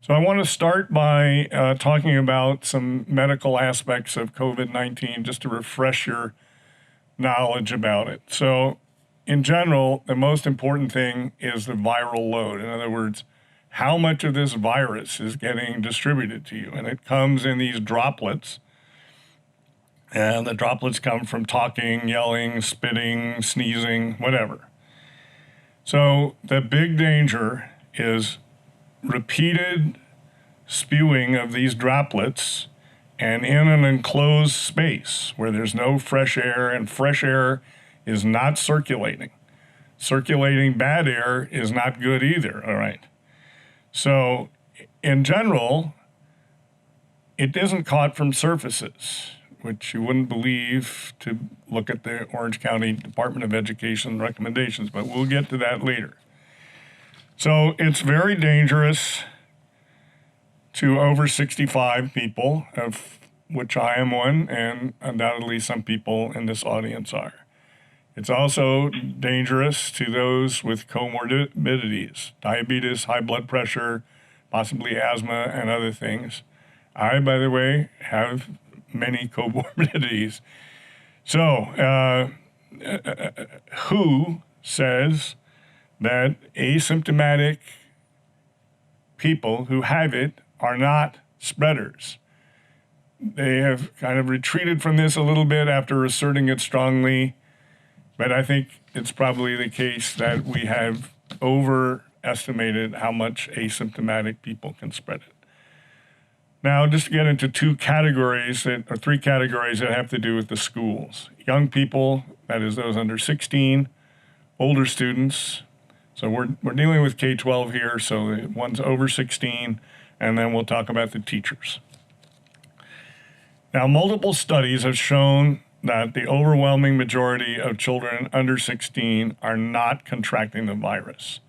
So I want to start by talking about some medical aspects of COVID-19, just to refresh your knowledge about it. So in general, the most important thing is the viral load. In other words, how much of this virus is getting distributed to you. And it comes in these droplets. And the droplets come from talking, yelling, spitting, sneezing, whatever. So the big danger is repeated spewing of these droplets and in an enclosed space where there's no fresh air, and fresh air is not circulating. Circulating bad air is not good either, all right? So in general, it isn't caught from surfaces, which you wouldn't believe to look at the Orange County Department of Education recommendations, but we'll get to that later. So it's very dangerous to over 65 people, of which I am one, and undoubtedly some people in this audience are. It's also dangerous to those with comorbidities, diabetes, high blood pressure, possibly asthma, and other things. I, by the way, have many comorbidities. So, WHO says that asymptomatic people who have it are not spreaders. They have kind of retreated from this a little bit after asserting it strongly, but I think it's probably the case that we have overestimated how much asymptomatic people can spread it. Now, just to get into three categories that have to do with the schools. Young people, that is those under 16, older students. So we're dealing with K-12 here, so the ones over 16, and then we'll talk about the teachers. Now, multiple studies have shown that the overwhelming majority of children under 16 are not contracting the virus.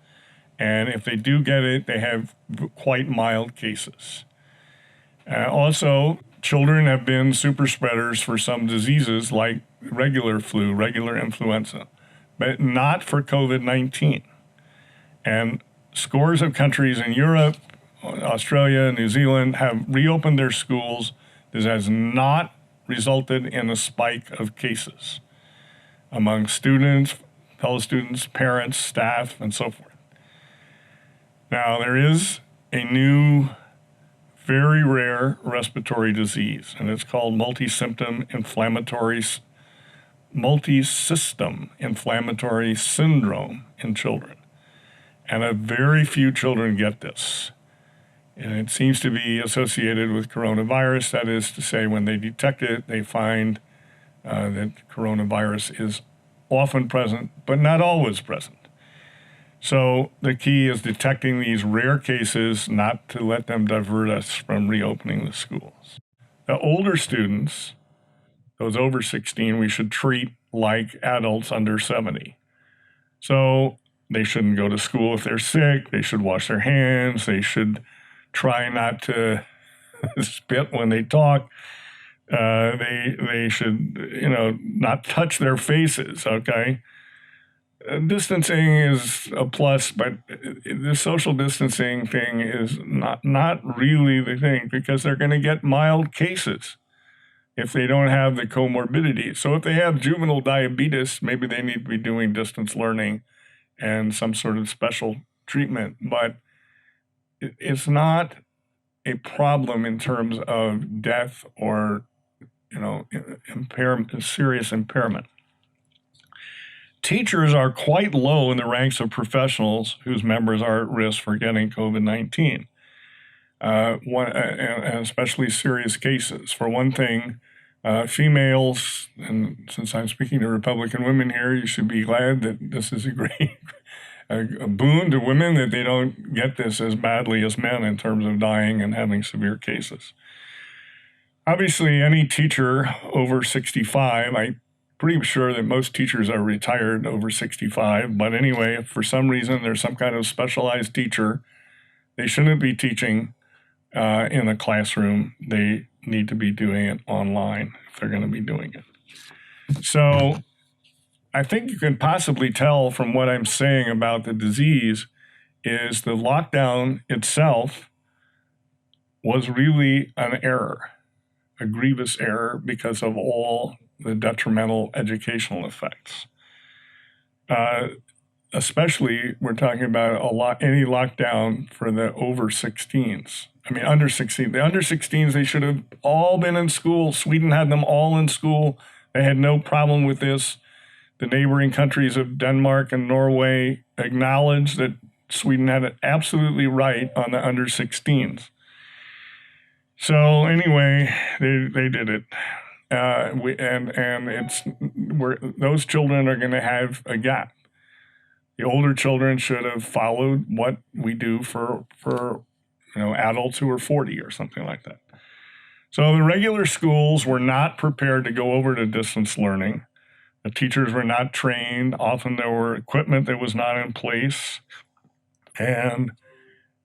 And if they do get it, they have quite mild cases. Also, children have been super spreaders for some diseases like regular flu, regular influenza, but not for COVID-19. And scores of countries in Europe, Australia, New Zealand have reopened their schools. This has not resulted in a spike of cases among students, fellow students, parents, staff, and so forth. Now, there is a new, very rare respiratory disease, and it's called multisystem inflammatory syndrome in children. And very few children get this. And it seems to be associated with coronavirus. That is to say, when they detect it, they find that coronavirus is often present, but not always present. So the key is detecting these rare cases, not to let them divert us from reopening the schools. The older students, those over 16, we should treat like adults under 70. So they shouldn't go to school if they're sick. They should wash their hands. They should try not to spit when they talk. They should, not touch their faces, okay? Distancing is a plus, but the social distancing thing is not really the thing, because they're going to get mild cases if they don't have the comorbidity. So if they have juvenile diabetes, maybe they need to be doing distance learning and some sort of special treatment. But it's not a problem in terms of death or, serious impairment. Teachers are quite low in the ranks of professionals whose members are at risk for getting COVID-19, and especially serious cases. For one thing, females, and since I'm speaking to Republican women here, you should be glad that this is a great a boon to women that they don't get this as badly as men in terms of dying and having severe cases. Obviously, any teacher over 65, I'm pretty sure that most teachers are retired over 65, but anyway, if for some reason there's some kind of specialized teacher, they shouldn't be teaching in a classroom. They need to be doing it online if they're going to be doing it. So I think you can possibly tell from what I'm saying about the disease is the lockdown itself was really an error, a grievous error because of all the detrimental educational effects. Especially, we're talking about any lockdown for the over 16s. I mean, under 16. The under 16s, they should have all been in school. Sweden had them all in school. They had no problem with this. The neighboring countries of Denmark and Norway acknowledged that Sweden had it absolutely right on the under 16s. So anyway, they did it. Those children are going to have a gap. The older children should have followed what we do for adults who are 40 or something like that. So the regular schools were not prepared to go over to distance learning. The teachers were not trained. Often there were equipment that was not in place. And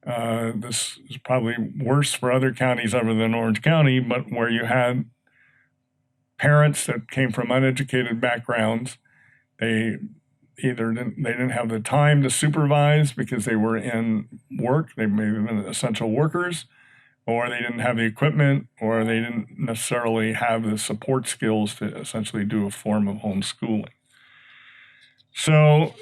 this is probably worse for other counties other than Orange County, but where you had parents that came from uneducated backgrounds, they didn't have the time to supervise because they were in work, they may have been essential workers, or they didn't have the equipment, or they didn't necessarily have the support skills to essentially do a form of homeschooling. So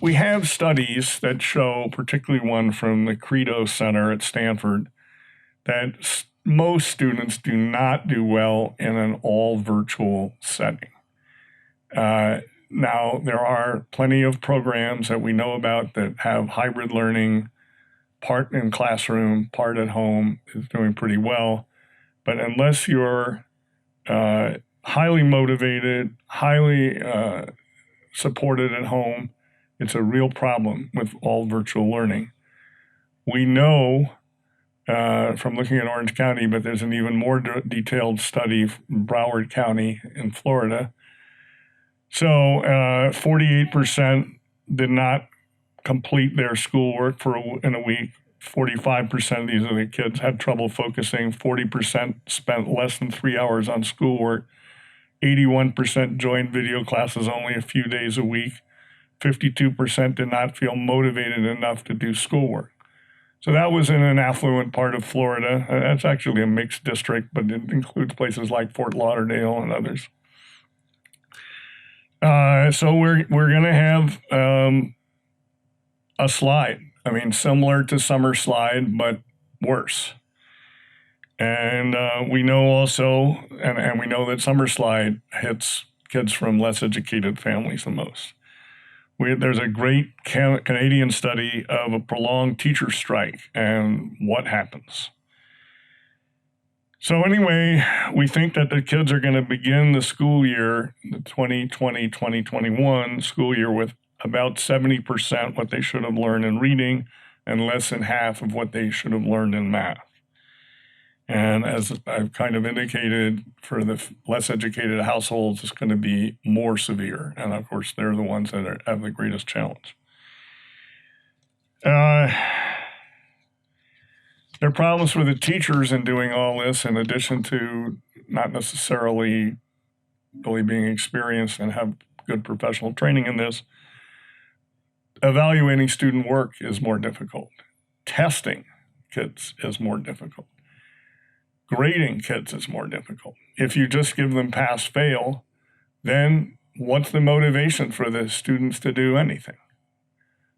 we have studies that show, particularly one from the Credo Center at Stanford, that most students do not do well in an all virtual setting. Now, there are plenty of programs that we know about that have hybrid learning, part in classroom, part at home, is doing pretty well. But unless you're highly motivated, highly supported at home, it's a real problem with all virtual learning. We know from looking at Orange County, but there's an even more detailed study from Broward County in Florida. So 48% did not complete their schoolwork in a week. 45% of these other kids had trouble focusing. 40% spent less than 3 hours on schoolwork. 81% joined video classes only a few days a week. 52% did not feel motivated enough to do schoolwork. So that was in an affluent part of Florida. That's actually a mixed district, but it includes places like Fort Lauderdale and others. So we're going to have a slide. I mean, similar to summer slide, but worse. And we know also, and we know that summer slide hits kids from less educated families the most. There's a great Canadian study of a prolonged teacher strike and what happens. So anyway, we think that the kids are going to begin the school year, the 2020-2021 school year, with about 70% what they should have learned in reading and less than half of what they should have learned in math. And as I've kind of indicated, for the less educated households, it's going to be more severe. And of course, they're the ones that have the greatest challenge. There are problems for the teachers in doing all this, in addition to not necessarily really being experienced and have good professional training in this. Evaluating student work is more difficult. Testing kids is more difficult. Grading kids is more difficult. If you just give them pass-fail, then what's the motivation for the students to do anything?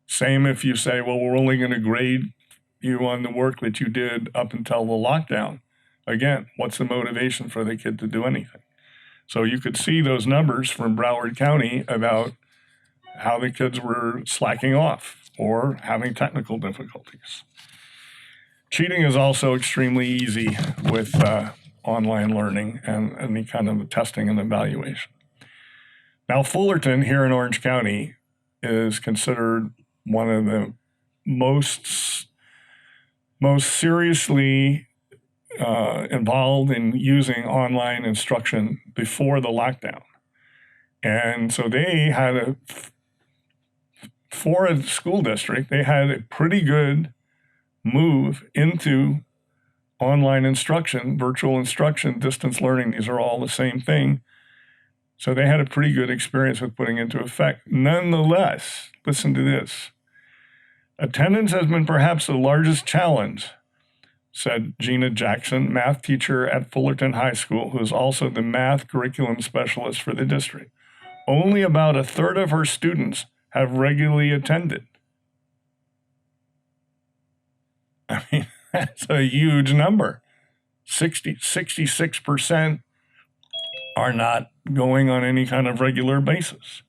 Same if you say, well, we're only going to grade you on the work that you did up until the lockdown. Again, what's the motivation for the kid to do anything? So you could see those numbers from Broward County about how the kids were slacking off or having technical difficulties. Cheating is also extremely easy with online learning and any kind of testing and evaluation. Now, Fullerton here in Orange County is considered one of the most seriously involved in using online instruction before the lockdown. And so they had for a school district, they had a pretty good move into online instruction, virtual instruction, distance learning. These are all the same thing. So they had a pretty good experience with putting into effect. Nonetheless, listen to this. Attendance has been perhaps the largest challenge, said Gina Jackson, math teacher at Fullerton High School, who is also the math curriculum specialist for the district. Only about a third of her students have regularly attended. I mean, that's a huge number. 66% are not going on any kind of regular basis.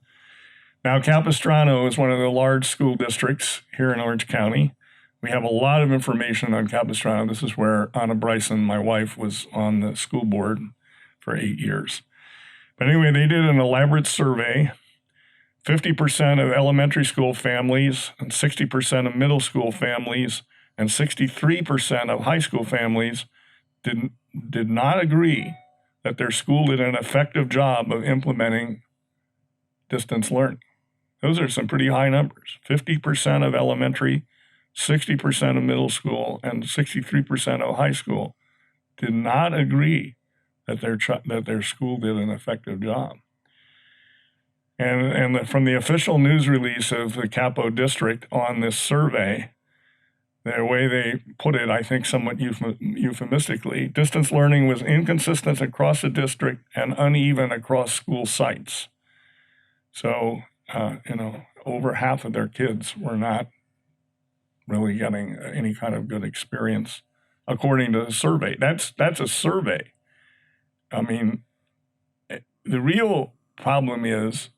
Now, Capistrano is one of the large school districts here in Orange County. We have a lot of information on Capistrano. This is where Anna Bryson, my wife, was on the school board for 8 years. But anyway, they did an elaborate survey. 50% of elementary school families and 60% of middle school families and 63% of high school families did not agree that their school did an effective job of implementing distance learning. Those are some pretty high numbers. 50% of elementary, 60% of middle school, and 63% of high school did not agree that their school did an effective job. And from the official news release of the Capo district on this survey, the way they put it, I think somewhat euphemistically, distance learning was inconsistent across the district and uneven across school sites. So, over half of their kids were not really getting any kind of good experience, according to the survey. That's a survey. I mean, the real problem is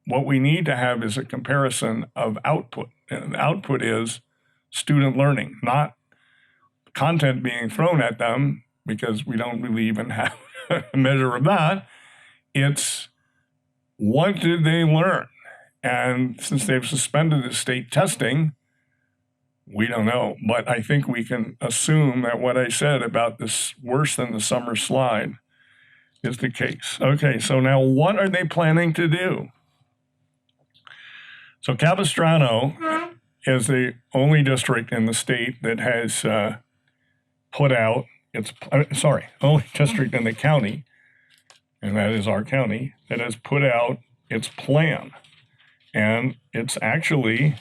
what we need to have is a comparison of output. And output is student learning, not content being thrown at them, because we don't really even have a measure of that. It's what did they learn? And since they've suspended the state testing, we don't know. But I think we can assume that what I said about this worse than the summer slide is the case. Okay, so now what are they planning to do? So Capistrano is the only district in the state that has put out only district in the county, and that is our county, that has put out its plan. And it's actually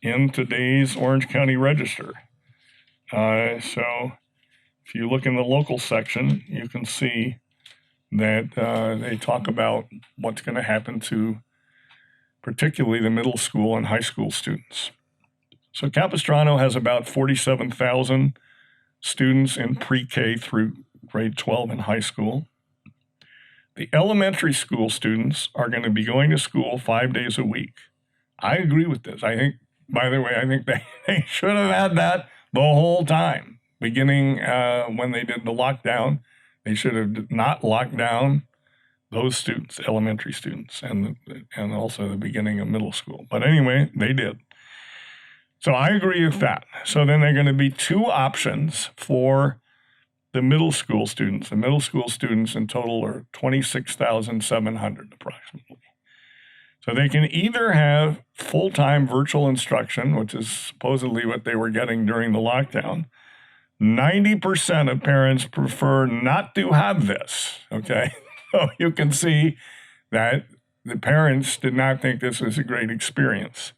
in today's Orange County Register. So if you look in the local section, you can see that they talk about what's going to happen to particularly the middle school and high school students. So Capistrano has about 47,000 students in pre-K through grade 12 in high school. The elementary school students are going to be going to school 5 days a week. I agree with this. I think, by the way, they should have had that the whole time. Beginning when they did the lockdown, they should have not locked down those students, elementary students, and also the beginning of middle school. But anyway, they did. So I agree with that. So then there are going to be two options for the middle school students. The middle school students in total are 26,700 approximately. So they can either have full-time virtual instruction, which is supposedly what they were getting during the lockdown. 90% of parents prefer not to have this, okay? So you can see that the parents did not think this was a great experience.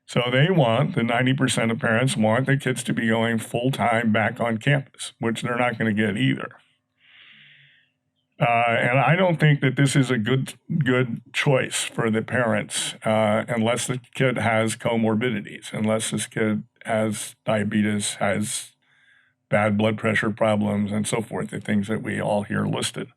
So the 90% of parents want the kids to be going full-time back on campus, which they're not going to get either. And I don't think that this is a good choice for the parents unless the kid has comorbidities, unless this kid has diabetes, has bad blood pressure problems, and so forth, the things that we all hear listed.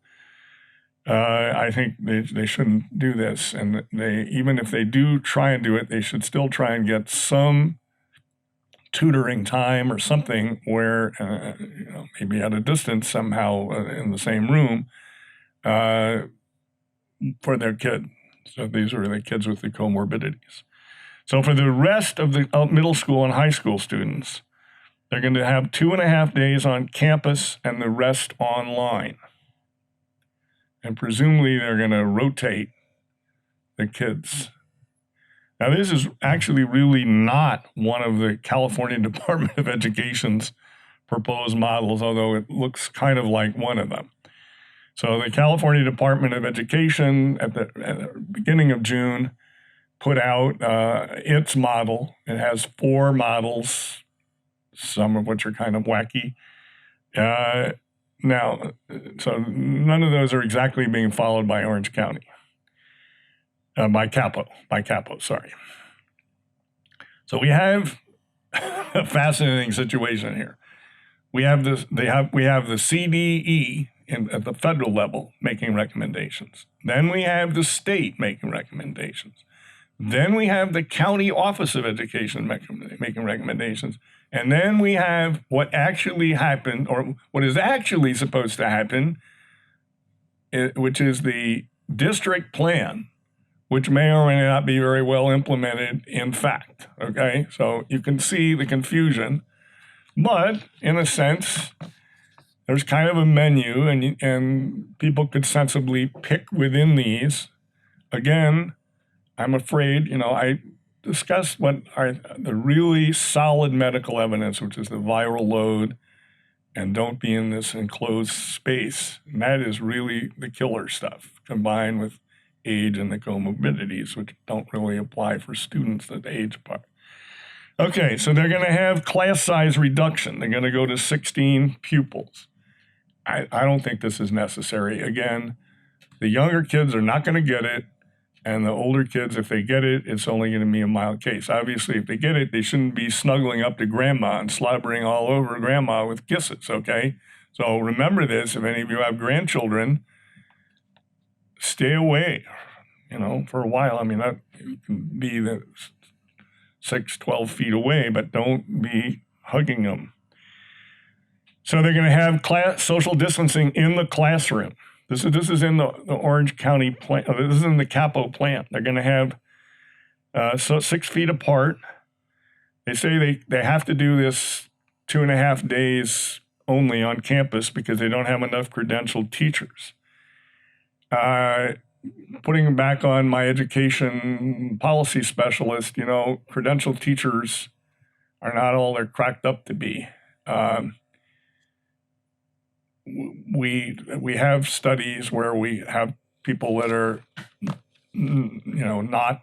I think they shouldn't do this, and even if they do try and do it, they should still try and get some tutoring time or something where, maybe at a distance somehow in the same room for their kid. So these are the kids with the comorbidities. So for the rest of the middle school and high school students, they're going to have 2.5 days on campus and the rest online. And presumably they're going to rotate the kids. Now, this is actually really not one of the California Department of Education's proposed models, although it looks kind of like one of them. So the California Department of Education at the beginning of June put out its model. It has 4 models, some of which are kind of wacky. Now, so none of those are exactly being followed by Orange County, by Capo, sorry. So we have a fascinating situation here. We have this. We have the CDE at the federal level making recommendations. Then we have the state making recommendations. Then we have the county office of education making recommendations. And then we have what actually happened, or what is actually supposed to happen, which is the district plan, which may or may not be very well implemented in fact. Okay, so you can see the confusion. But in a sense, there's kind of a menu, and people could sensibly pick within these. Again, I'm afraid, I discussed what are the really solid medical evidence, which is the viral load and don't be in this enclosed space. And that is really the killer stuff, combined with age and the comorbidities, which don't really apply for students that age apart. Okay, so they're going to have class size reduction. They're going to go to 16 pupils. I don't think this is necessary. Again, the younger kids are not going to get it, and the older kids, if they get it, it's only going to be a mild case. Obviously, if they get it, they shouldn't be snuggling up to grandma and slobbering all over grandma with kisses, okay? So remember this, if any of you have grandchildren, stay away, for a while. I mean, that can be the 12 feet away, but don't be hugging them. So they're going to have social distancing in the classroom. This is in the Orange County plan. This is in the Capo plant. They're going to have 6 feet apart. They say they have to do this 2.5 days only on campus because they don't have enough credentialed teachers. Putting back on my education policy specialist, credentialed teachers are not all they're cracked up to be. We have studies where we have people that are, not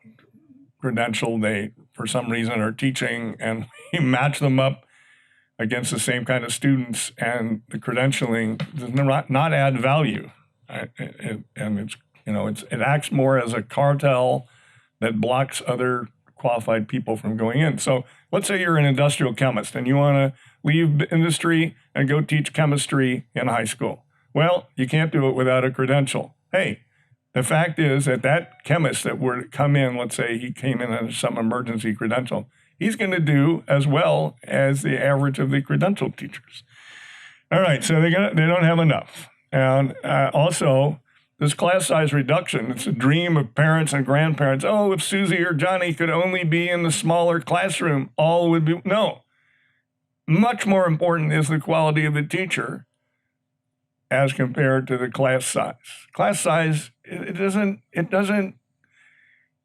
credentialed. They, for some reason, are teaching, and we match them up against the same kind of students, and the credentialing does not add value, and it acts more as a cartel that blocks other qualified people from going in. So let's say you're an industrial chemist and you want to leave the industry and go teach chemistry in high school. Well, you can't do it without a credential. Hey, the fact is that chemist that were to come in, let's say he came in as some emergency credential, he's going to do as well as the average of the credentialed teachers. All right, so they don't have enough. And also, this class size reduction, it's a dream of parents and grandparents. Oh, if Susie or Johnny could only be in the smaller classroom, all would be. No. Much more important is the quality of the teacher as compared to the class size. Class size, it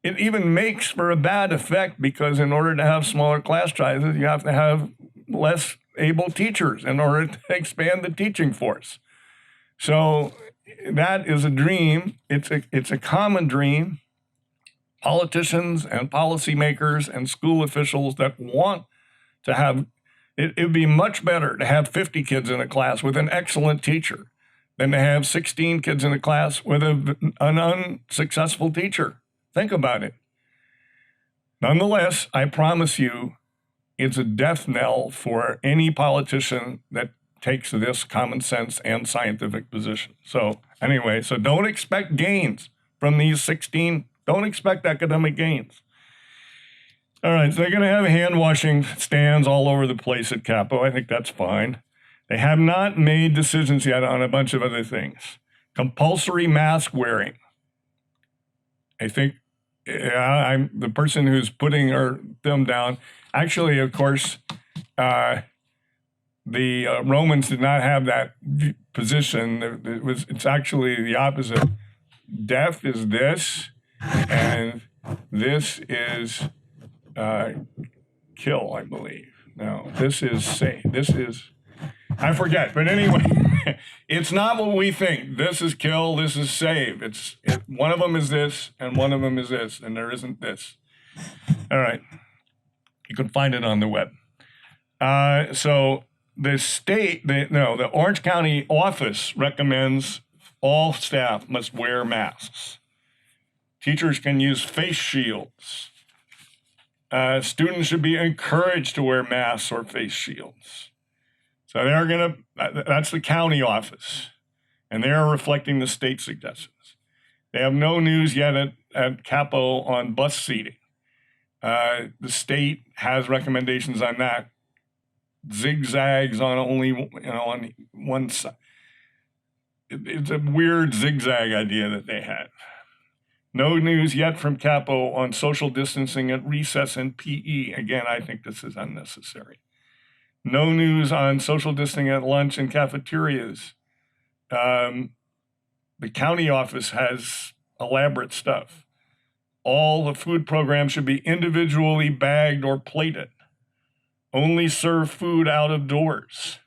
even makes for a bad effect because in order to have smaller class sizes, you have to have less able teachers in order to expand the teaching force. So that is a dream. It's a common dream. Politicians and policymakers and school officials that want to have it would be much better to have 50 kids in a class with an excellent teacher than to have 16 kids in a class with an unsuccessful teacher. Think about it. Nonetheless, I promise you, it's a death knell for any politician that takes this common sense and scientific position. So anyway, so don't expect gains from these 16. Don't expect academic gains. All right, so they're going to have hand washing stands all over the place at Capo. I think that's fine. They have not made decisions yet on a bunch of other things. Compulsory mask wearing. I think I'm the person who's putting them down. Actually, of course, the Romans did not have that position. It's actually the opposite. Death is this, and This is kill, I believe. No, this is save. This is, I forget. But anyway, it's not what we think. This is kill, this is save. One of them is this, and one of them is this, and there isn't this. All right. You can find it on the web. So the Orange County office recommends all staff must wear masks. Teachers can use face shields. Students should be encouraged to wear masks or face shields. So that's the county office, and they are reflecting the state suggestions. They have no news yet at Capo on bus seating. The state has recommendations on that. Zigzags on only, on one side. It's a weird zigzag idea that they had. No news yet from Capo on social distancing at recess and PE. Again, I think this is unnecessary. No news on social distancing at lunch and cafeterias. The county office has elaborate stuff. All the food programs should be individually bagged or plated. Only serve food out of doors.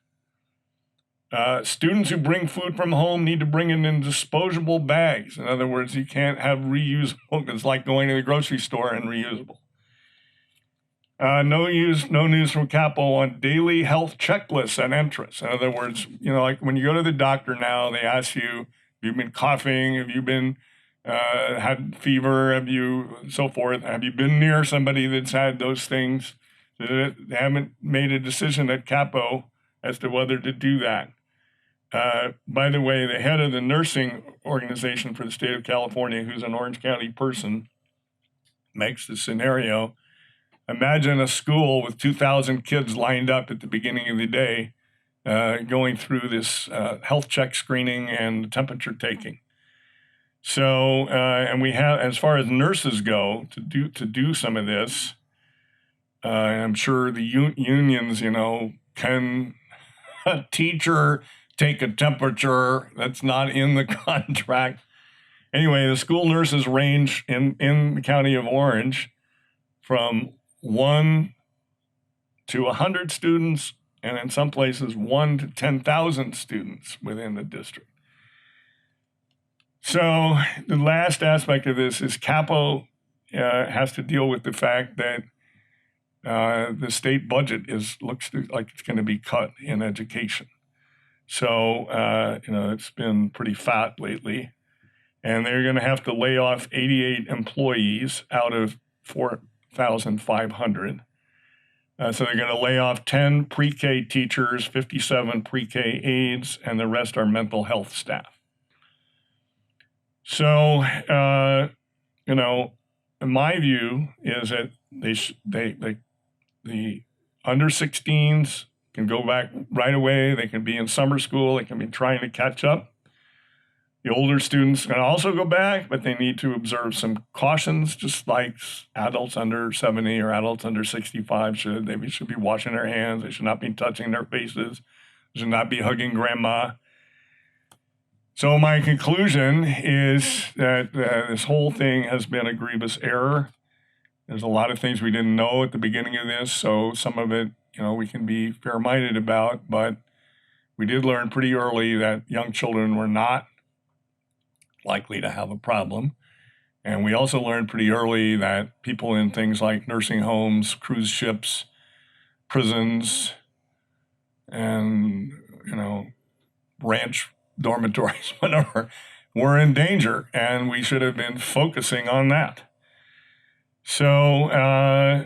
Students who bring food from home need to bring it in disposable bags. In other words, you can't have reusable. It's like going to the grocery store and reusable. No news from Capo on daily health checklists at entrance. In other words, like when you go to the doctor now, they ask you, have you been coughing? Have you been had fever? Have you so forth? Have you been near somebody that's had those things? They haven't made a decision at Capo as to whether to do that. By the way, the head of the nursing organization for the state of California, who's an Orange County person, makes the scenario. Imagine a school with 2,000 kids lined up at the beginning of the day, going through this health check screening and temperature taking. So, and we have, as far as nurses go, to do some of this, I'm sure the unions, can a teacher take a temperature that's not in the contract. Anyway, the school nurses range in the county of Orange from 1 to 100 students, and in some places 1 to 10,000 students within the district. So the last aspect of this is Capo has to deal with the fact that the state budget looks like it's going to be cut in education. So, it's been pretty fat lately, and they're going to have to lay off 88 employees out of 4,500. So they're going to lay off 10 pre-K teachers, 57 pre-K aides, and the rest are mental health staff. So, my view is that the under 16s can go back right away. They can be in summer school. They can be trying to catch up. The older students can also go back, but they need to observe some cautions, just like adults under 70 or adults under 65 should. They should be washing their hands. They should not be touching their faces. They should not be hugging grandma. So my conclusion is that this whole thing has been a grievous error. There's a lot of things we didn't know at the beginning of this, so some of it, we can be fair-minded about, but we did learn pretty early that young children were not likely to have a problem. And we also learned pretty early that people in things like nursing homes, cruise ships, prisons, and, ranch dormitories, whatever, were in danger, and we should have been focusing on that. So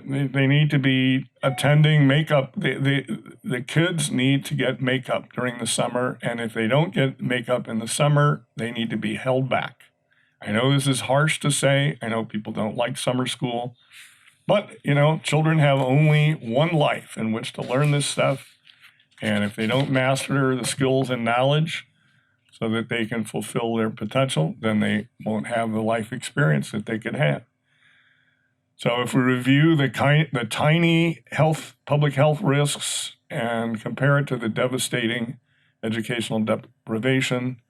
they need to be attending makeup. The kids need to get makeup during the summer, and if they don't get makeup in the summer, they need to be held back. I know this is harsh to say. I know people don't like summer school, but children have only one life in which to learn this stuff, and if they don't master the skills and knowledge so that they can fulfill their potential, then they won't have the life experience that they could have. So if we review the tiny public health risks and compare it to the devastating educational deprivation,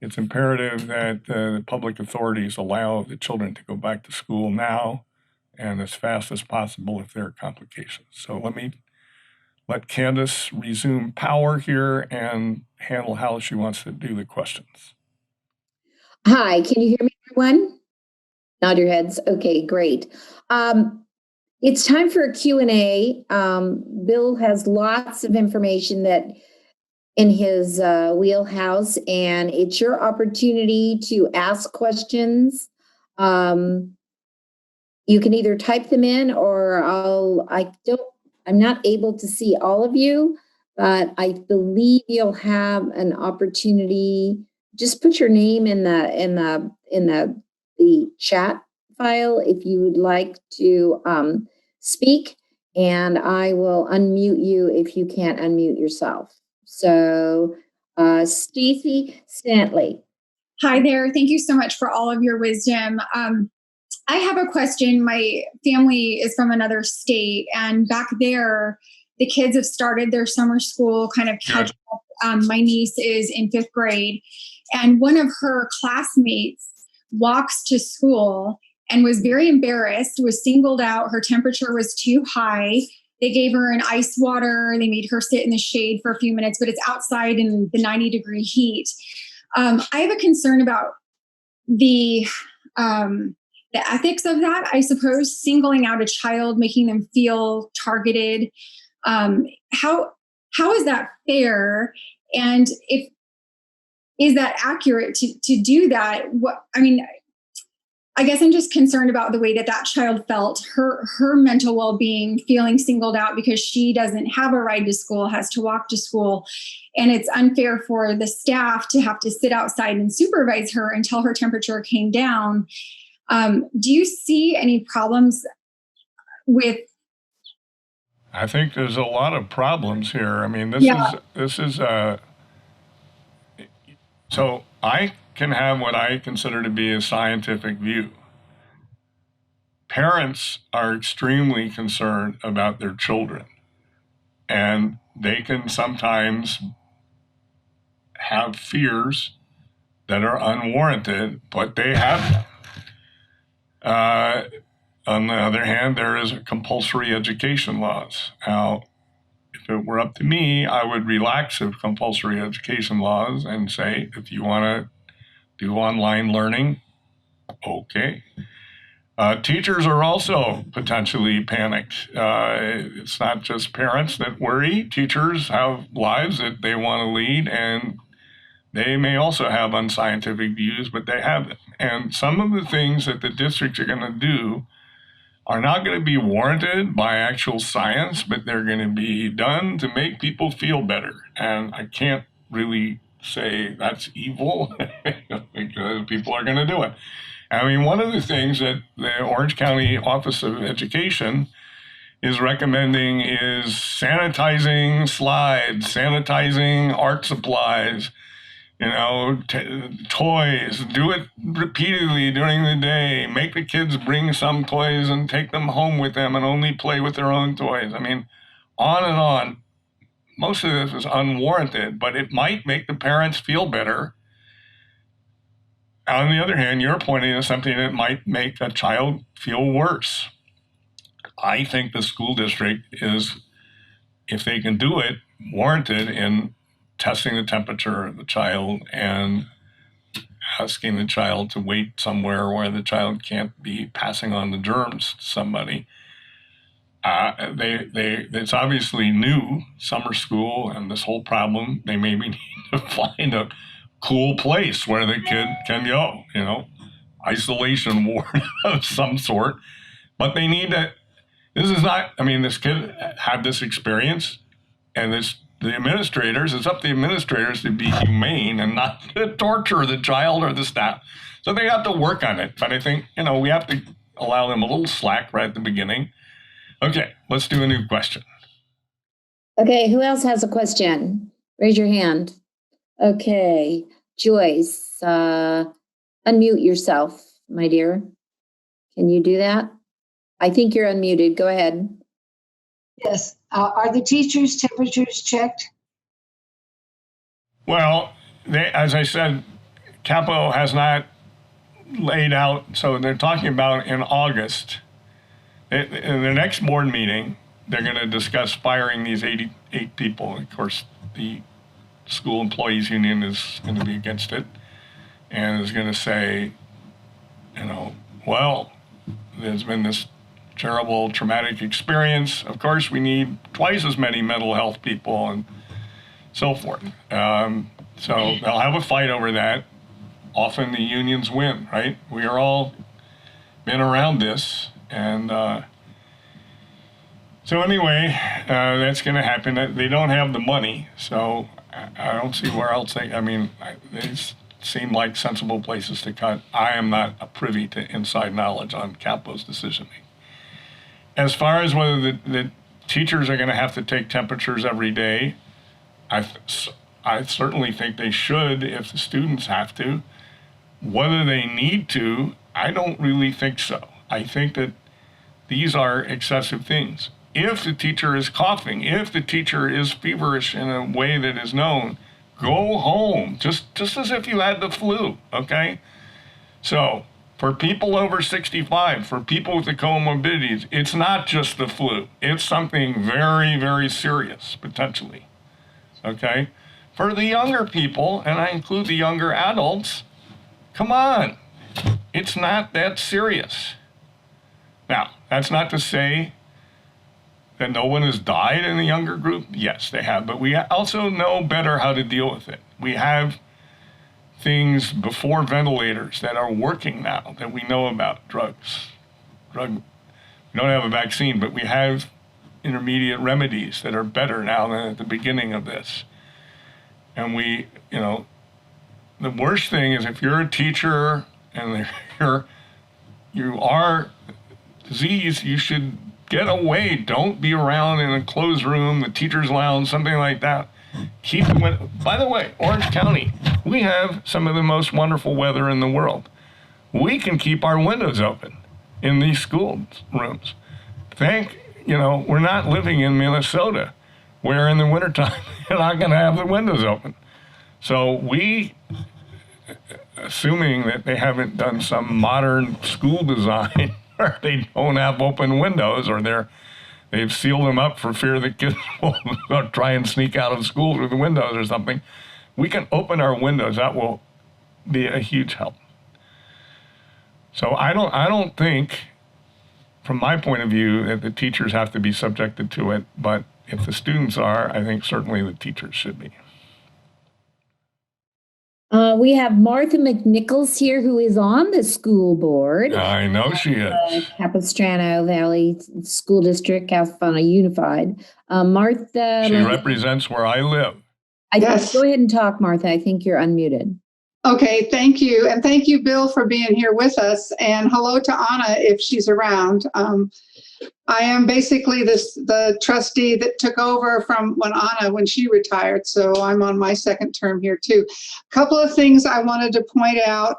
it's imperative that the public authorities allow the children to go back to school now and as fast as possible if there are complications. So let me let Candace resume power here and handle how she wants to do the questions. Hi, can you hear me, everyone? Nod your heads. Okay, great. It's time for a Q&A. Bill has lots of information that in his wheelhouse, and it's your opportunity to ask questions. You can either type them in or I'm not able to see all of you, but I believe you'll have an opportunity. Just put your name in the chat file if you would like to speak, and I will unmute you if you can't unmute yourself. So, Stacy Stantley. Hi there. Thank you so much for all of your wisdom. I have a question. My family is from another state, and back there, the kids have started their summer school kind of catch up. My niece is in 5th grade, and one of her classmates walks to school and was very embarrassed, was singled out. Her temperature was too high. They gave her an ice water. They made her sit in the shade for a few minutes, but it's outside in the 90-degree heat. I have a concern about the ethics of that, I suppose, singling out a child, making them feel targeted. How is that fair? And is that accurate to do that? I guess I'm just concerned about the way that child felt, her mental well-being, feeling singled out because she doesn't have a ride to school, has to walk to school. And it's unfair for the staff to have to sit outside and supervise her until her temperature came down. Do you see any problems with? I think there's a lot of problems here. I mean, so I can have what I consider to be a scientific view. Parents are extremely concerned about their children, and they can sometimes have fears that are unwarranted, but they have them. On the other hand, there is compulsory education laws. Now, if it were up to me, I would relax the compulsory education laws and say, if you want to do online learning, okay. Teachers are also potentially panicked. It's not just parents that worry. Teachers have lives that they want to lead, and they may also have unscientific views, but they have them. And some of the things that the districts are going to do are not going to be warranted by actual science, but they're going to be done to make people feel better. And I can't really say that's evil because people are going to do it. I mean, one of the things that the Orange County Office of Education is recommending is sanitizing slides, sanitizing art supplies, toys. Do it repeatedly during the day. Make the kids bring some toys and take them home with them and only play with their own toys. I mean, on and on. Most of this is unwarranted, but it might make the parents feel better. On the other hand, you're pointing to something that might make a child feel worse. I think the school district is, if they can do it, warranted in testing the temperature of the child and asking the child to wait somewhere where the child can't be passing on the germs to somebody. It's obviously new, summer school, and this whole problem. They maybe need to find a cool place where the kid can go, isolation ward of some sort. But they need to, this kid had this experience, and the administrators, it's up to the administrators to be humane and not to torture the child or the staff. So they have to work on it. But I think, we have to allow them a little slack right at the beginning. Okay, let's do a new question. Okay, who else has a question? Raise your hand. Okay, Joyce, unmute yourself, my dear. Can you do that? I think you're unmuted. Go ahead. Yes. Are the teachers' temperatures checked? Well, as I said, Capo has not laid out, so they're talking about in August, in the next board meeting, they're going to discuss firing these 88 people. Of course, the school employees union is going to be against it and is going to say, well, there's been this terrible traumatic experience. Of course, we need twice as many mental health people and so forth. So they'll have a fight over that. Often the unions win, right? We are all been around this. And so anyway, that's going to happen. They don't have the money, so I don't see where else they seem like sensible places to cut. I am not privy to inside knowledge on Capo's decision making. As far as whether the teachers are going to have to take temperatures every day, I certainly think they should if the students have to. Whether they need to, I don't really think so. I think that these are excessive things. If the teacher is coughing, if the teacher is feverish in a way that is known, go home, just as if you had the flu, okay? So for people over 65, for people with the comorbidities, it's not just the flu. It's something very, very serious, potentially, okay? For the younger people, and I include the younger adults, come on, it's not that serious. Now, that's not to say that no one has died in the younger group. Yes, they have, but we also know better how to deal with it. We have things before ventilators that are working now that we know about. We don't have a vaccine, but we have intermediate remedies that are better now than at the beginning of this. And the worst thing is if you're a teacher and you are diseased, you should get away. Don't be around in a closed room, the teacher's lounge, something like that. By the way, Orange County, we have some of the most wonderful weather in the world. We can keep our windows open in these school rooms. We're not living in Minnesota, where in the wintertime you're not going to have the windows open. So assuming that they haven't done some modern school design where they don't have open windows, or they've sealed them up for fear that kids will try and sneak out of school through the windows or something, we can open our windows. That will be a huge help. So I don't think, from my point of view, that the teachers have to be subjected to it, but if the students are, I think certainly the teachers should be. We have Martha McNichols here, who is on the school board. I know she is. Capistrano Valley School District, California Unified. Martha. She represents where I live. Yes. Go ahead and talk, Martha. I think you're unmuted. Okay, thank you. And thank you, Bill, for being here with us. And hello to Anna if she's around. I am basically the trustee that took over from when she retired. So I'm on my second term here too. A couple of things I wanted to point out,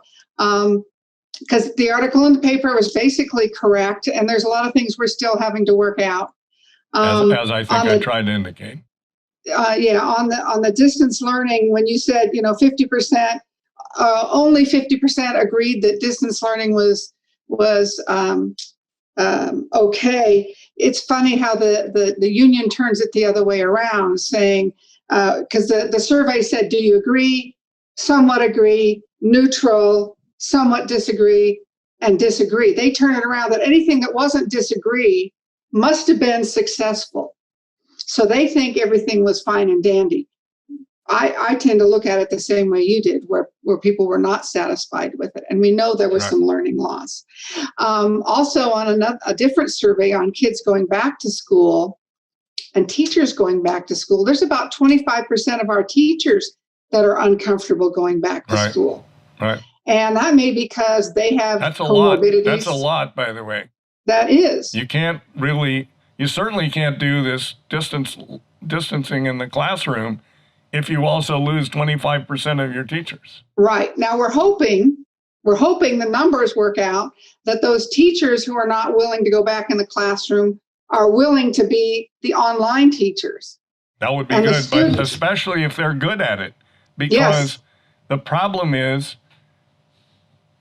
because the article in the paper was basically correct, and there's a lot of things we're still having to work out. As I think I tried to indicate. On the distance learning, when you said 50%, only 50% agreed that distance learning was okay. It's funny how the union turns it the other way around, saying, because the survey said, do you agree, somewhat agree, neutral, somewhat disagree, and disagree. They turn it around that anything that wasn't disagree must have been successful. So they think everything was fine and dandy. I tend to look at it the same way you did, where people were not satisfied with it. And we know there was some learning loss. Also, on a different survey on kids going back to school and teachers going back to school, there's about 25% of our teachers that are uncomfortable going back to school. Right. And that may be because they have comorbidities. That's a lot, by the way. That is. You certainly can't do this distancing in the classroom if you also lose 25% of your teachers. Right. Now we're hoping the numbers work out that those teachers who are not willing to go back in the classroom are willing to be the online teachers. That would be good, but especially if they're good at it. Because the problem is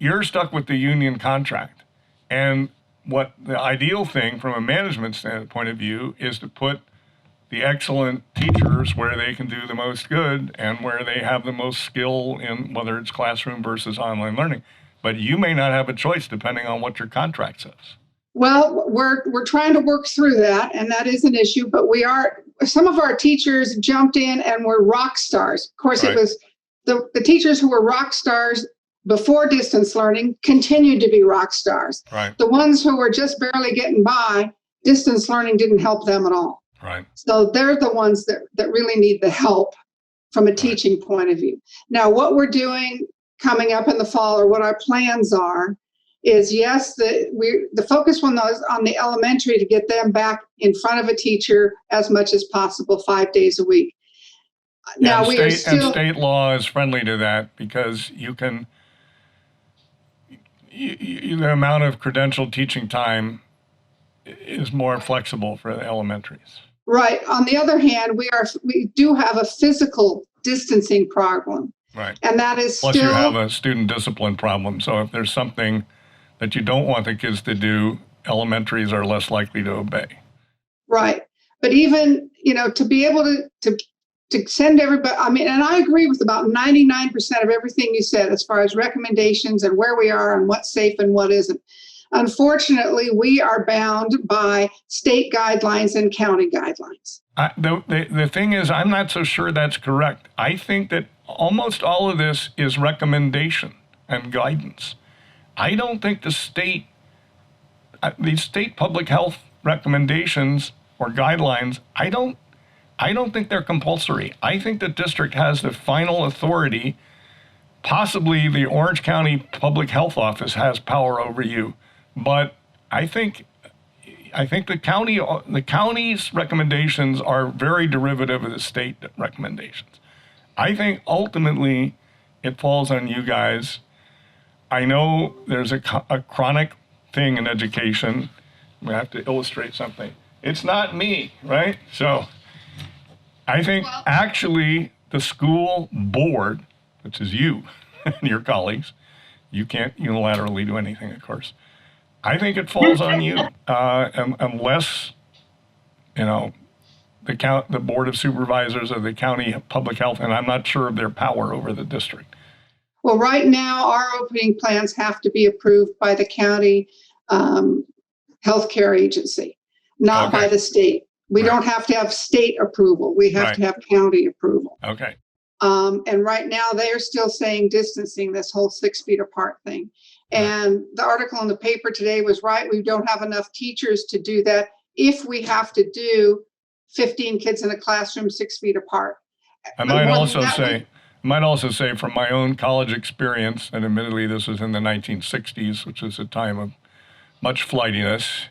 you're stuck with the union contract. And what the ideal thing from a management standpoint of view is to put the excellent teachers where they can do the most good and where they have the most skill in whether it's classroom versus online learning. But you may not have a choice depending on what your contract says. Well, we're trying to work through that, and that is an issue, but some of our teachers jumped in and were rock stars. Of course, Right. It was the teachers who were rock stars before distance learning continued to be rock stars. Right. The ones who were just barely getting by, distance learning didn't help them at all. Right. So they're the ones that really need the help from a teaching point of view. Now, what we're doing coming up in the fall, or what our plans are, is yes, the focus on the elementary to get them back in front of a teacher as much as possible, 5 days a week. Now and state law is friendly to that because you can, the amount of credentialed teaching time is more flexible for the elementaries. Right. On the other hand, we do have a physical distancing problem. Right. And that is Plus still, you have a student discipline problem. So if there's something that you don't want the kids to do, elementaries are less likely to obey. right. But even, to be able to send everybody, and I agree with about 99% of everything you said as far as recommendations and where we are and what's safe and what isn't. Unfortunately, we are bound by state guidelines and county guidelines. The thing is, I'm not so sure that's correct. I think that almost all of this is recommendation and guidance. I don't think these state public health recommendations or guidelines, I don't think they're compulsory. I think the district has the final authority. Possibly the Orange County Public Health Office has power over you. But I think the county's recommendations are very derivative of the state recommendations. I think ultimately it falls on you guys. I know there's a chronic thing in education. We have to illustrate something. It's not me, right? So I think actually the school board, which is you and your colleagues, you can't unilaterally do anything, of course. I think it falls on you unless, the Board of Supervisors of the county public health, and I'm not sure of their power over the district. Well, right now, our opening plans have to be approved by the county healthcare agency, not by the state. We don't have to have state approval. We have to have county approval. Okay. And right now, they're still saying distancing, this whole 6 feet apart thing. And the article in the paper today was right. We don't have enough teachers to do that if we have to do 15 kids in a classroom 6 feet apart. I might also say from my own college experience, and admittedly this was in the 1960s, which was a time of much flightiness.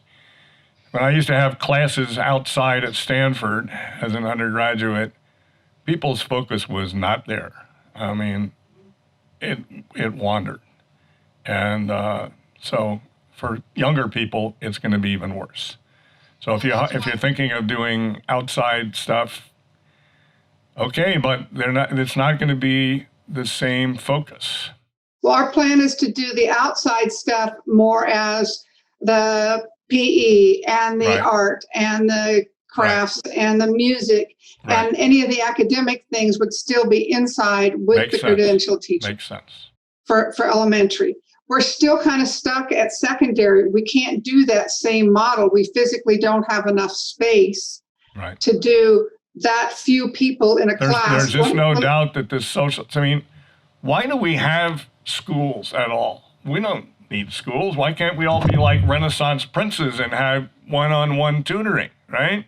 When I used to have classes outside at Stanford as an undergraduate, people's focus was not there. I mean, it wandered. And so for younger people, it's going to be even worse. So if you're thinking of doing outside stuff, okay, but it's not going to be the same focus. Well, our plan is to do the outside stuff more as the PE and the art and the crafts and the music and any of the academic things would still be inside with the credentialed teacher. Makes sense. For elementary. We're still kind of stuck at secondary. We can't do that same model. We physically don't have enough space to do that few people in a class. There's just no doubt that this why do we have schools at all? We don't need schools. Why can't we all be like Renaissance princes and have one-on-one tutoring, right?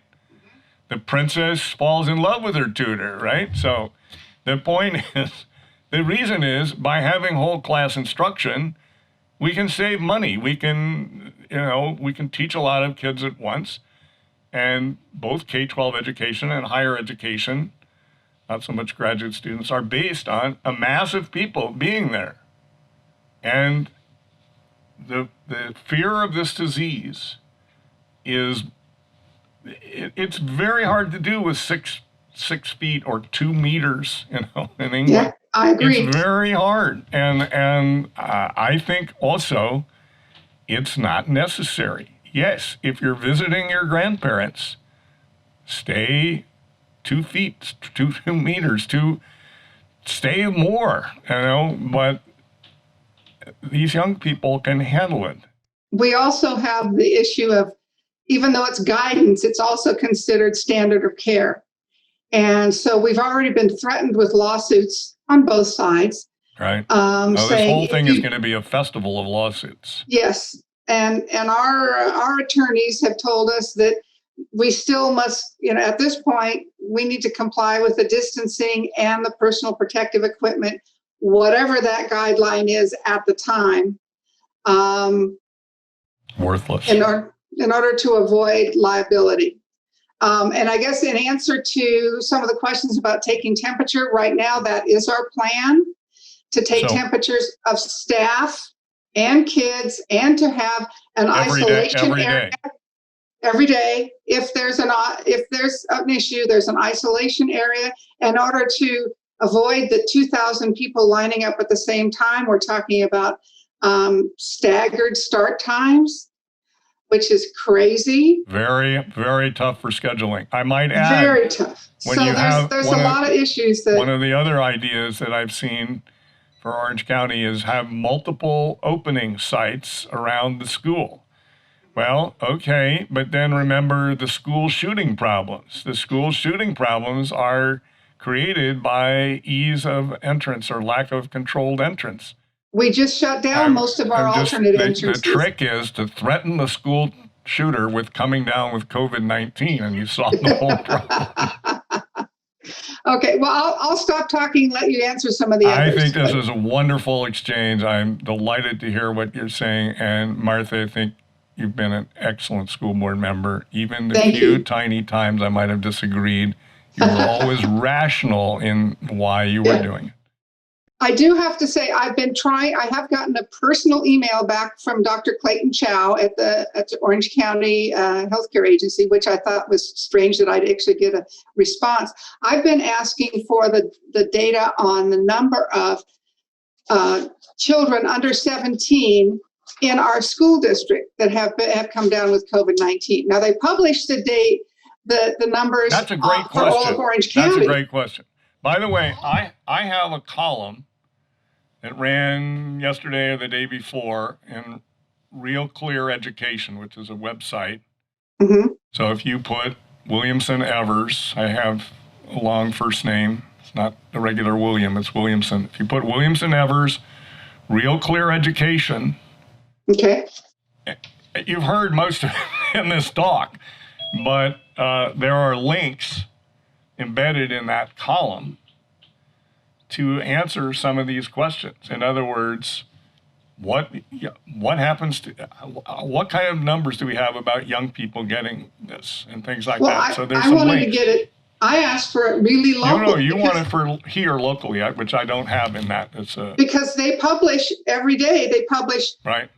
The princess falls in love with her tutor, right? So the point is, the reason is by having whole class instruction, we can save money. We can teach a lot of kids at once. And both K-12 education and higher education, not so much graduate students, are based on a mass of people being there. And the fear of this disease it's very hard to do with 6 6 feet or 2 meters, in England. Yeah, I agree. It's very hard. And I think also it's not necessary. Yes, if you're visiting your grandparents, stay 2 feet, 2 meters, stay more, but these young people can handle it. We also have the issue of, even though it's guidance, it's also considered standard of care. And so we've already been threatened with lawsuits on both sides. Right. Saying, this whole thing is going to be a festival of lawsuits. Yes. And our attorneys have told us that we still must, at this point, we need to comply with the distancing and the personal protective equipment, whatever that guideline is at the time. Worthless. In order to avoid liability. And I guess in answer to some of the questions about taking temperature, right now that is our plan, to take temperatures of staff and kids, and to have an isolation area every day. If there's an issue, there's an isolation area. In order to avoid the 2,000 people lining up at the same time, we're talking about staggered start times, which is crazy. Very, very tough for scheduling. I might add. Very tough. So there's a lot of issues that. One of the other ideas that I've seen for Orange County is have multiple opening sites around the school. Well, okay, but then remember the school shooting problems. The school shooting problems are created by ease of entrance or lack of controlled entrance. We just shut down most of our alternate entrances. The trick is to threaten the school shooter with coming down with COVID-19, and you solve the whole problem. Okay, well, I'll stop talking and let you answer some of the others. I think this is a wonderful exchange. I'm delighted to hear what you're saying. And Martha, I think you've been an excellent school board member. Even the few tiny times I might have disagreed, you were always rational in why you were doing it. I do have to say, I have gotten a personal email back from Dr. Clayton Chow at the Orange County Healthcare Agency, which I thought was strange that I'd actually get a response. I've been asking for the data on the number of children under 17 in our school district that have come down with COVID-19. Now, they published the numbers. That's a great for all of Orange County. That's a great question. By the way, I have a column that ran yesterday or the day before in Real Clear Education, which is a website. Mm-hmm. So if you put Williamson Evers, I have a long first name. It's not the regular William, it's Williamson. If you put Williamson Evers, Real Clear Education, okay, you've heard most of it in this talk, but there are links embedded in that column to answer some of these questions. In other words, what happens to, what kind of numbers do we have about young people getting this and things like that? So there's I wanted to get it. I asked for it really local. You want it for here locally, which I don't have in that. It's because they publish every day. They publish right.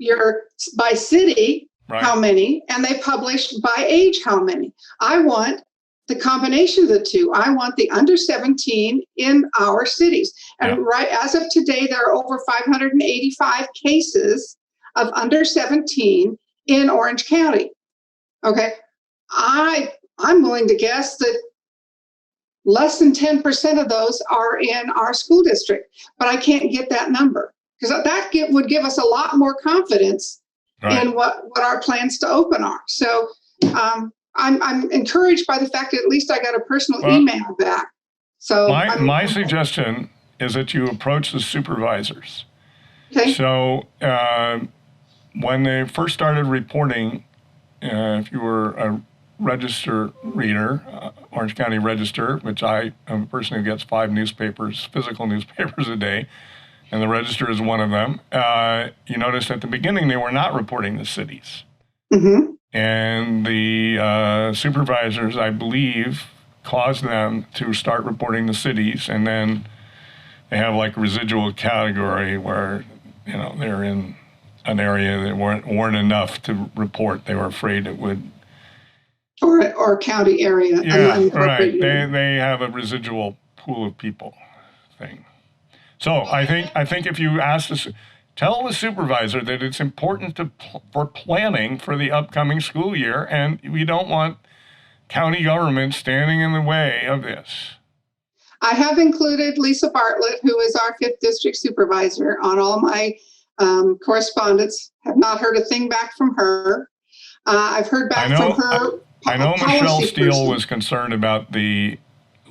By city, right. How many, and they publish by age how many. I want the combination of the two. I want the under 17 in our cities. And right as of today, there are over 585 cases of under 17 in Orange County. Okay. I'm willing to guess that less than 10% of those are in our school district, but I can't get that number because that would give us a lot more confidence in what our plans to open are. So, I'm encouraged by the fact that at least I got a personal email back. So my suggestion is that you approach the supervisors. Okay. So when they first started reporting, if you were a Register reader, Orange County Register, which I am a person who gets 5 newspapers, physical newspapers a day, and the Register is one of them, you notice at the beginning they were not reporting the cities. Mm-hmm. And the supervisors, I believe, caused them to start reporting the cities, and then they have like a residual category where, they're in an area that weren't enough to report. They were afraid it would or county area. Yeah, right. Unincorporated. They have a residual pool of people thing. So I think if you ask us, tell the supervisor that it's important for planning for the upcoming school year, and we don't want county government standing in the way of this. I have included Lisa Bartlett, who is our 5th district supervisor, on all my correspondence. Have not heard a thing back from her. I've heard back from her. I know Michelle Steele person. was concerned about the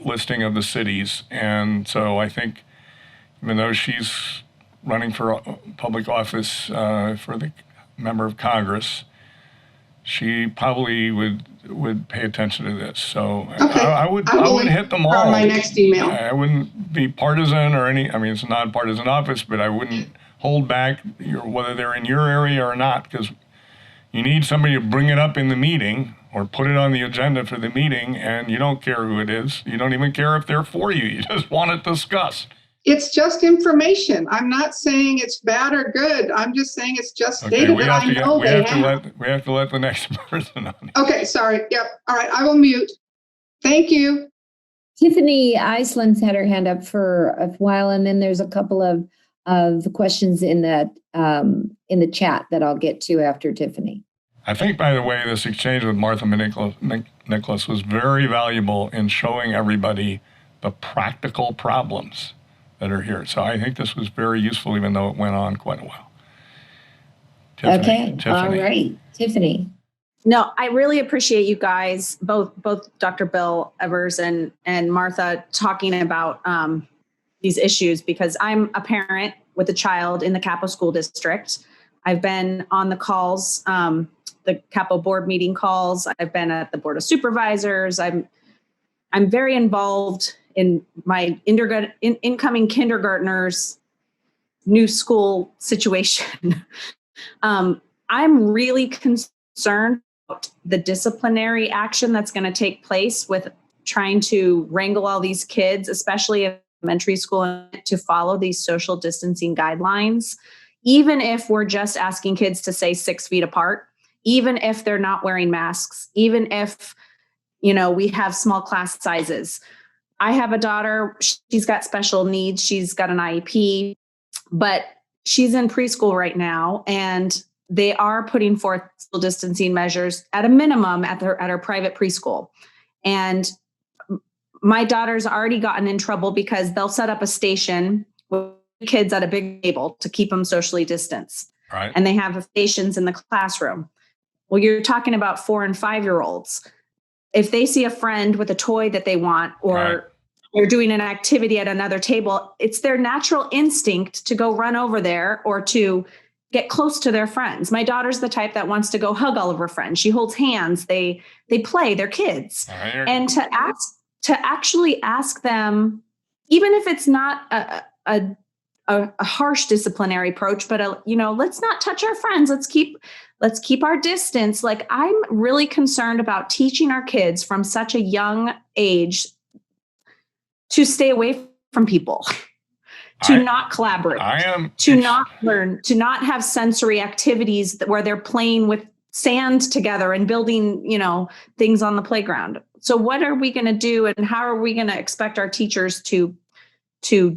listing of the cities, and so I think even though she's running for public office for the member of Congress, she probably would pay attention to this. So okay. I would hit them all. On my next email. I wouldn't be partisan or any. I mean, it's a nonpartisan office, but I wouldn't hold back whether they're in your area or not, because you need somebody to bring it up in the meeting or put it on the agenda for the meeting, and you don't care who it is. You don't even care if they're for you. You just want it discussed. It's just information. I'm not saying it's bad or good. I'm just saying it's just data that I know they have. We have to let the next person on. Okay, sorry. Yep. All right, I will mute. Thank you. Tiffany Iceland's had her hand up for a while, and then there's a couple of the questions in the chat that I'll get to after Tiffany. I think, by the way, this exchange with Martha Nicholas was very valuable in showing everybody the practical problems that are here. So I think this was very useful, even though it went on quite a while. Tiffany. All right, Tiffany. No, I really appreciate you guys, both Dr. Bill Evers and Martha, talking about these issues, because I'm a parent with a child in the Capo School District. I've been on the calls, the Capo board meeting calls. I've been at the Board of Supervisors. I'm very involved in my incoming kindergartners' new school situation. I'm really concerned about the disciplinary action that's going to take place with trying to wrangle all these kids, especially in elementary school, to follow these social distancing guidelines, even if we're just asking kids to stay 6 feet apart, even if they're not wearing masks, even if, we have small class sizes. I have a daughter, she's got special needs. She's got an IEP, but she's in preschool right now, and they are putting forth social distancing measures at a minimum at her private preschool. And my daughter's already gotten in trouble because they'll set up a station with kids at a big table to keep them socially distanced. Right. And they have stations in the classroom. Well, you're talking about 4 and 5-year-olds. If they see a friend with a toy that they want, or right. They're doing an activity at another table, it's their natural instinct to go run over there or to get close to their friends. My daughter's the type that wants to go hug all of her friends. She holds hands. They play. They're kids. And to actually ask them, even if it's not a harsh disciplinary approach, but let's not touch our friends. Let's keep our distance. Like, I'm really concerned about teaching our kids from such a young age to stay away from people, to not collaborate, to not learn, to not have sensory activities where they're playing with sand together and building, things on the playground. So what are we going to do, and how are we going to expect our teachers to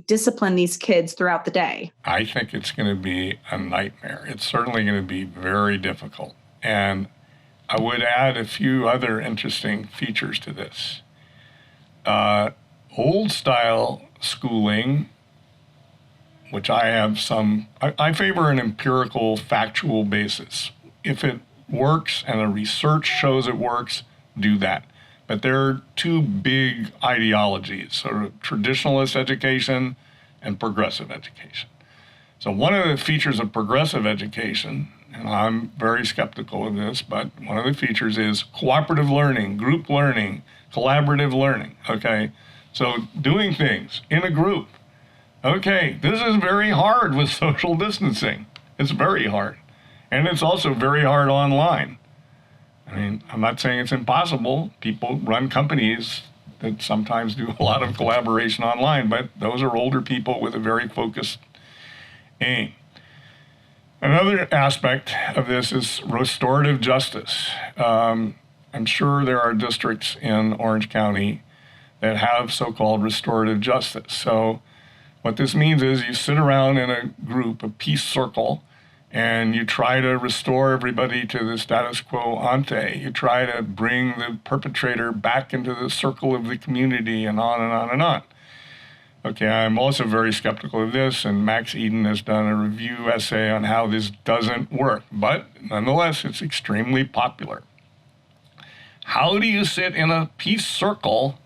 discipline these kids throughout the day? I think it's going to be a nightmare. It's certainly going to be very difficult. And I would add a few other interesting features to this. Old style schooling, which I favor an empirical, factual basis. If it works and the research shows it works, do that. But there are two big ideologies, sort of traditionalist education and progressive education. So one of the features of progressive education, and I'm very skeptical of this, but one of the features is cooperative learning, group learning, collaborative learning, okay? So doing things in a group. Okay, this is very hard with social distancing. It's very hard. And it's also very hard online. I mean, I'm not saying it's impossible. People run companies that sometimes do a lot of collaboration online, but those are older people with a very focused aim. Another aspect of this is restorative justice. I'm sure there are districts in Orange County that have so-called restorative justice. So what this means is you sit around in a group, a peace circle, and you try to restore everybody to the status quo ante. You try to bring the perpetrator back into the circle of the community, and on and on and on. Okay, I'm also very skeptical of this, and Max Eden has done a review essay on how this doesn't work, but nonetheless, it's extremely popular. How do you sit in a peace circle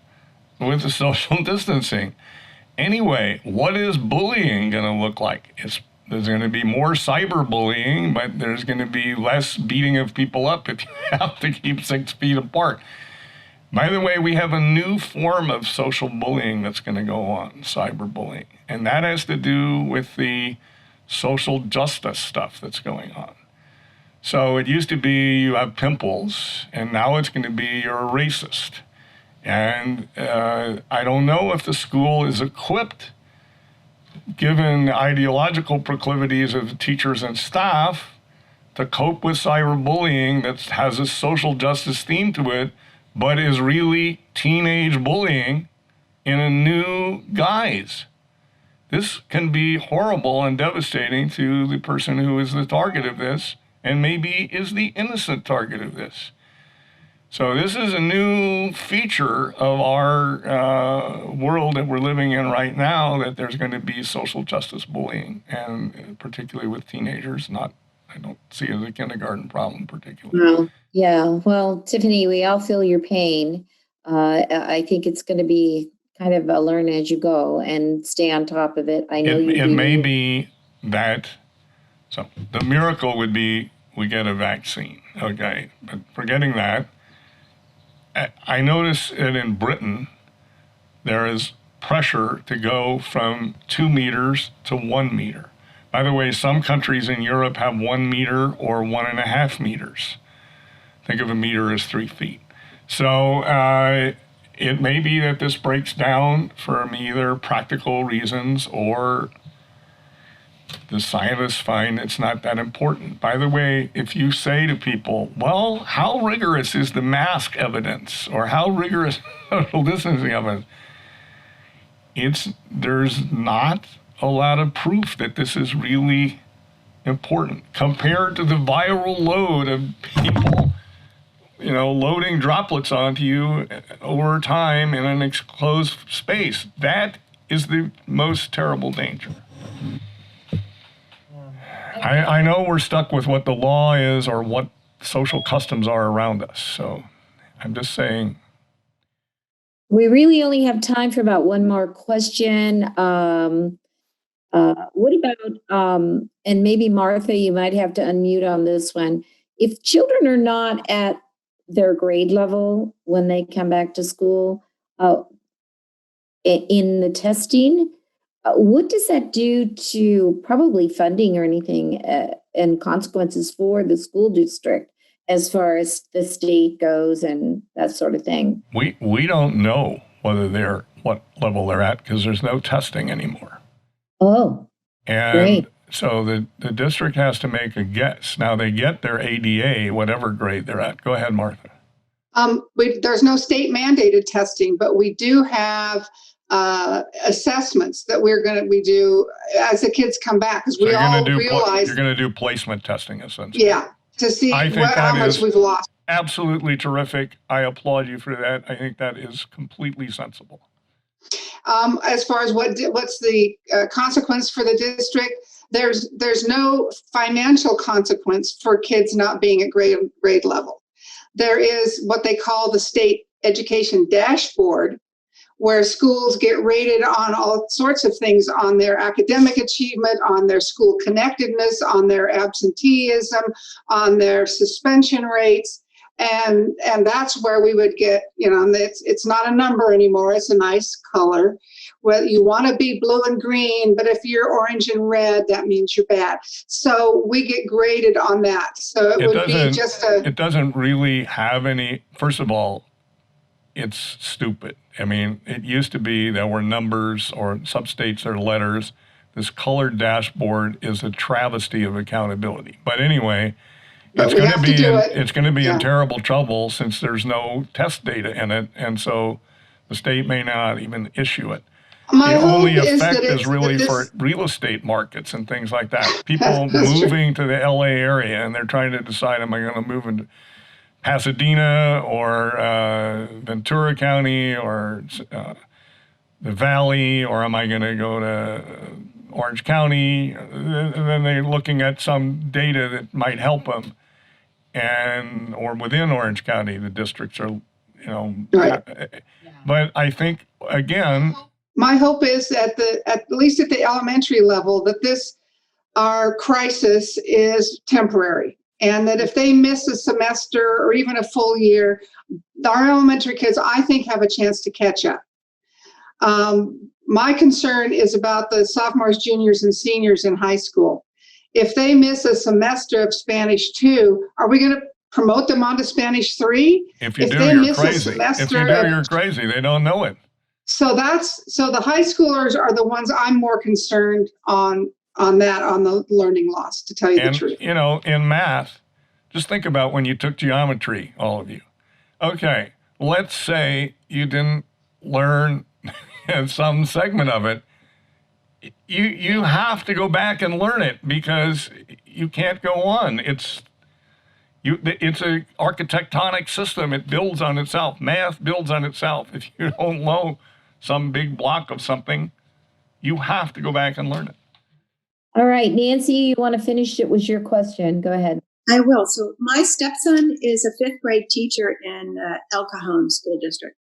with the social distancing? Anyway, what is bullying going to look like? There's going to be more cyberbullying, but there's going to be less beating of people up if you have to keep 6 feet apart. By the way, we have a new form of social bullying that's going to go on, cyberbullying, and that has to do with the social justice stuff that's going on. So it used to be you have pimples, and now it's going to be you're a racist. And I don't know if the school is equipped, given the ideological proclivities of the teachers and staff, to cope with cyberbullying that has a social justice theme to it, but is really teenage bullying in a new guise. This can be horrible and devastating to the person who is the target of this, and maybe is the innocent target of this. So this is a new feature of our world that we're living in right now, that there's going to be social justice bullying, and particularly with teenagers. I don't see it as a kindergarten problem particularly. Well, yeah. Well, Tiffany, we all feel your pain. I think it's going to be kind of a learn as you go and stay on top of it. I know it may be that. So the miracle would be we get a vaccine, okay? But forgetting that, I notice that in Britain, there is pressure to go from 2 meters to 1 meter. By the way, some countries in Europe have 1 meter or 1.5 meters. Think of a meter as 3 feet. So it may be that this breaks down for either practical reasons or the scientists find it's not that important. By the way, if you say to people, well, how rigorous is the mask evidence, or how rigorous social distancing evidence? There's not a lot of proof that this is really important compared to the viral load of people, loading droplets onto you over time in an enclosed space. That is the most terrible danger. I know we're stuck with what the law is or what social customs are around us. So I'm just saying. We really only have time for about one more question. What about, and maybe Martha, you might have to unmute on this one. If children are not at their grade level when they come back to school in the testing, what does that do to probably funding or anything and consequences for the school district as far as the state goes and that sort of thing? We don't know what level they're at because there's no testing anymore. Oh, and great. So the district has to make a guess. Now they get their ADA, whatever grade they're at. Go ahead, Martha. There's no state mandated testing, but we do have assessments that we do as the kids come back, because we all realize you're going to do placement testing essentially. Yeah, to see how much we've lost. Absolutely terrific. I applaud you for that. I think that is completely sensible. As far as what's the consequence for the district, there's no financial consequence for kids not being at grade level. There is what they call the state education dashboard, where schools get rated on all sorts of things, on their academic achievement, on their school connectedness, on their absenteeism, on their suspension rates. And that's where we would get, it's not a number anymore, it's a nice color. Well, you want to be blue and green, but if you're orange and red, that means you're bad. So we get graded on that. So it would be just it doesn't really have any, first of all, it's stupid. I mean, it used to be there were numbers, or in some states there are letters. This colored dashboard is a travesty of accountability. But anyway, It's we going have to to be do in, it. it's going to be Yeah. in terrible trouble since there's no test data in it, and so the state may not even issue it. My The hope only is effect that is it's really that for this, real estate markets and things like that. People That's true. moving to the LA area and they're trying to decide, am I going to move into Pasadena or Ventura County or the Valley, or am I going to go to Orange County? And then they're looking at some data that might help them, and or within Orange County, the districts are, Right. But I think again, My hope is that at least at the elementary level, that our crisis is temporary, and that if they miss a semester or even a full year, our elementary kids, I think, have a chance to catch up. My concern is about the sophomores, juniors, and seniors in high school. If they miss a semester of Spanish 2, are we going to promote them onto Spanish 3? if you If do, they you're miss a crazy. If semester you do, of you're crazy. They don't know it. So the high schoolers are the ones I'm more concerned on the learning loss, to tell you the And, truth. in math, just think about when you took geometry, all of you. Okay, let's say you didn't learn some segment of it. You have to go back and learn it because you can't go on. It's a architectonic system. It builds on itself. Math builds on itself. If you don't know some big block of something, you have to go back and learn it. All right, Nancy, you want to finish? It was your question. Go ahead. I will. So my stepson is a 5th grade teacher in El Cajon School District.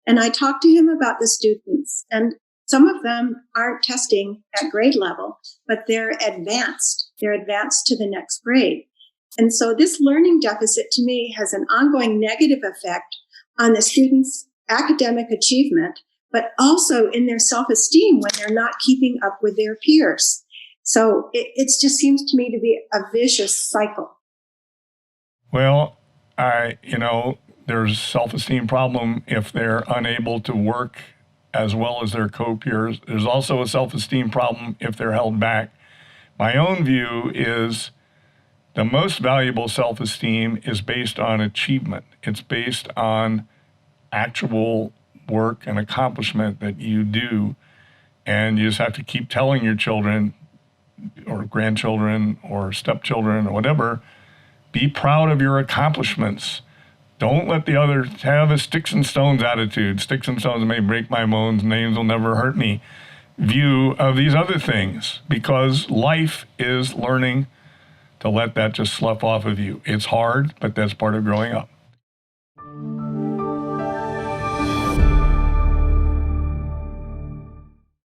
And I talked to him about the students, and some of them aren't testing at grade level, but they're advanced. They're advanced to the next grade. And so this learning deficit to me has an ongoing negative effect on the students' academic achievement, but also in their self-esteem when they're not keeping up with their peers. So it just seems to me to be a vicious cycle. Well, there's self-esteem problem if they're unable to work as well as their co-peers. There's also a self-esteem problem if they're held back. My own view is the most valuable self-esteem is based on achievement. It's based on actual work and accomplishment that you do. And you just have to keep telling your children or grandchildren or stepchildren or whatever, be proud of your accomplishments. Don't let the others have a sticks and stones attitude. Sticks and stones may break my bones, names will never hurt me view of these other things, because life is learning to let that just slough off of you. It's hard, but that's part of growing up.